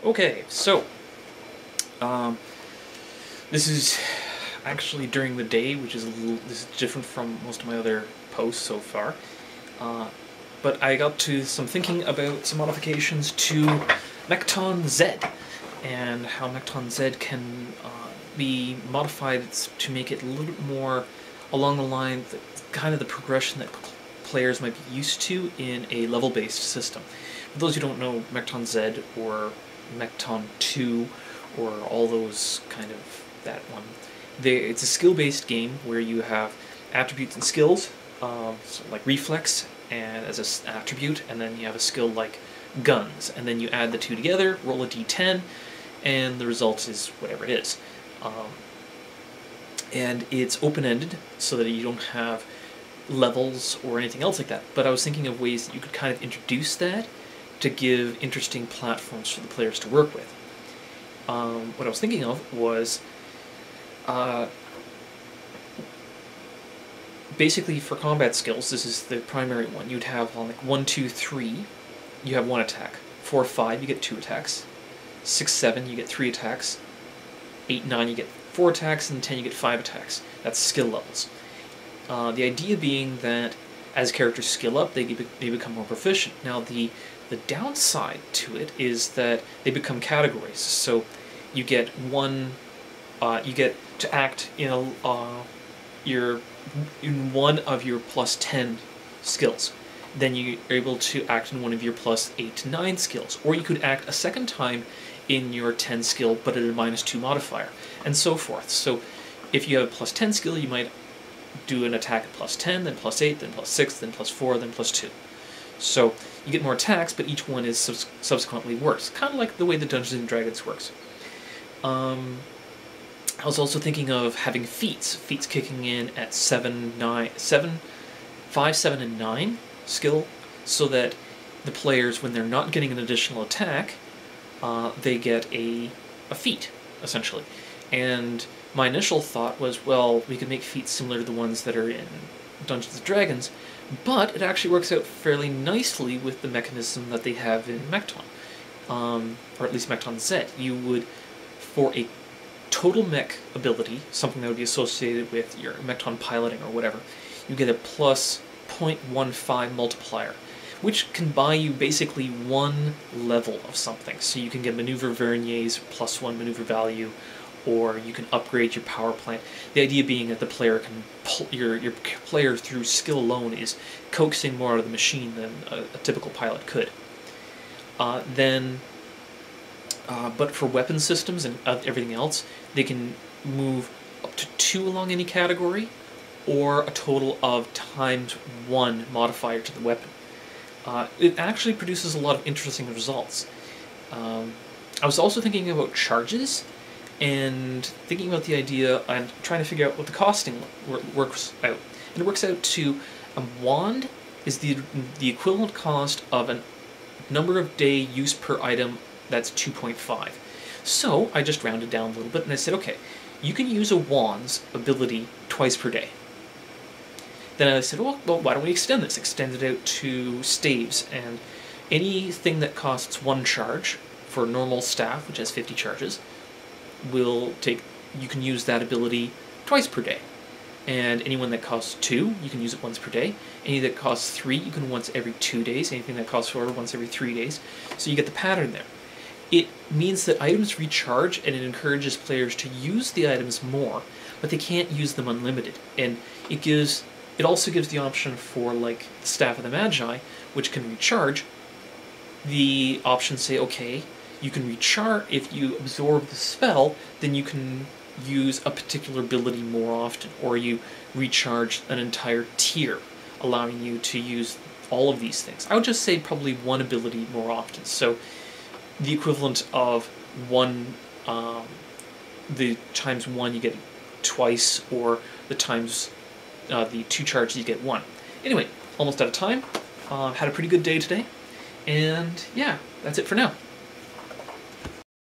Okay, so this is actually during the day, which is this is different from most of my other posts so far. But I got to some thinking about some modifications to Mekton Z and how Mekton Z can be modified to make it a little bit more along the line, kind of the progression that players might be used to in a level-based system. For those who don't know, Mekton Z or Mekton 2 or all those kind of that one, it's a skill-based game where you have attributes and skills, so like reflex and as an attribute, and then you have a skill like guns, and then you add the two together, roll a d10, and the result is whatever it is. And it's open-ended so that you don't have levels or anything else like that. But I was thinking of ways that you could kind of introduce that to give interesting platforms for the players to work with. What I was thinking of was basically for combat skills, this is the primary one. You'd have on like 1, 2, 3, you have 1 attack. 4, 5, you get 2 attacks. 6, 7, you get 3 attacks. 8, 9, you get 4 attacks, and 10, you get 5 attacks. That's skill levels. The idea being that as characters skill up, they become more proficient. Now, the downside to it is that they become categories. So you get you get to act in one of your plus 10 skills. Then you are able to act in one of your plus 8 to 9 skills. Or you could act a second time in your 10 skill, but at a -2 modifier, and so forth. So if you have a plus 10 skill, you might do an attack at plus 10, then plus 8, then plus 6, then plus 4, then plus 2. So you get more attacks, but each one is subsequently worse. Kind of like the way the Dungeons & Dragons works. I was also thinking of having feats kicking in at 5, 7, and 9 skill, so that the players, when they're not getting an additional attack, they get a feat, essentially. And my initial thought was, well, we could make feats similar to the ones that are in Dungeons & Dragons, but it actually works out fairly nicely with the mechanism that they have in Mekton, or at least Mekton Z. You would, for a total mech ability, something that would be associated with your Mekton piloting or whatever, you get a plus 0.15 multiplier, which can buy you basically 1 level of something. So you can get maneuver verniers, +1 maneuver value, or you can upgrade your power plant. The idea being that the player can pull, your player through skill alone is coaxing more out of the machine than a typical pilot could. But for weapon systems and everything else, they can move up to 2 along any category, or a total of ×1 modifier to the weapon. It actually produces a lot of interesting results. I was also thinking about charges, and thinking about the idea and trying to figure out what the costing works out. And it works out to a wand is the equivalent cost of a number of day use per item that's 2.5. So I just rounded down a little bit and I said, okay, you can use a wand's ability twice per day. Then I said, well, why don't we extend this? Extend it out to staves, and anything that costs 1 charge for normal staff, which has 50 charges, you can use that ability twice per day. And anyone that costs 2, you can use it once per day. Any that costs 3, you can once every 2 days. Anything that costs 4, once every 3 days. So you get the pattern there. It means that items recharge, and it encourages players to use the items more, but they can't use them unlimited. And it also gives the option for, like, the Staff of the Magi, which can recharge. The options say, okay, you can recharge. If you absorb the spell, then you can use a particular ability more often, or you recharge an entire tier, allowing you to use all of these things. I would just say probably 1 ability more often. So the equivalent of 1, the ×1 you get twice, or the times the 2 charges you get 1. Anyway, almost out of time. Had a pretty good day today, and yeah, that's it for now.